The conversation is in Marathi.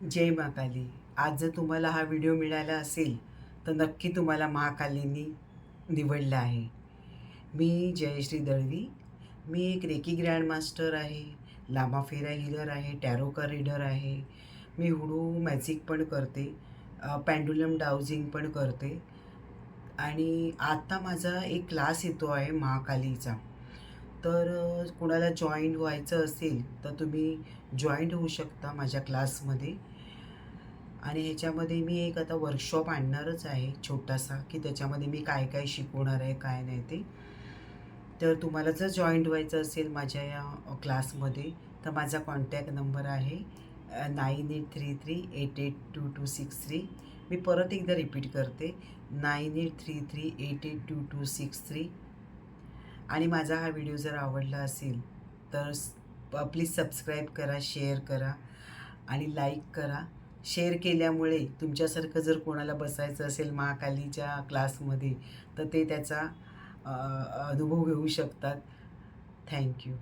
जय महाकाली. आज जर तुम्हाला हा व्हिडिओ मिळाला असेल तर नक्की तुम्हाला महाकालींनी निवडलं आहे. मी जयश्री दळवी. मी एक रेकी ग्रँड मास्टर आहे, लामाफेरा हीलर आहे, टॅरोका रीडर आहे. मी हुडू मॅजिक पण करते, पेंडुलम डाउजिंग पण करते आणि आता माझा एक क्लास येतो आहे महाकालीचा. तर कोणाला जॉईन व्हायचं असेल तर तुम्ही जॉईंट होऊ शकता माझ्या क्लासमध्ये. आणि ह्याच्यामध्ये मी एक आता वर्कशॉप आणणारच आहे छोटासा, की त्याच्यामध्ये मी काय काय शिकवणार आहे काय नाही ते. तर तुम्हाला जर जॉईंट व्हायचं असेल माझ्या या क्लासमध्ये तर माझा कॉन्टॅक्ट नंबर आहे 9833882263. मी परत एकदा रिपीट करते 9833882263. आणि माझा हा व्हिडिओ जर आवडला असेल तर प्लीज सबस्क्राईब करा, शेअर करा आणि लाईक करा. शेअर केल्यामुळे तुमच्यासारखं जर कोणाला बसायचं असेल महाकालीच्या क्लासमध्ये तर ते त्याचा अनुभव घेऊ शकतात. थँक्यू.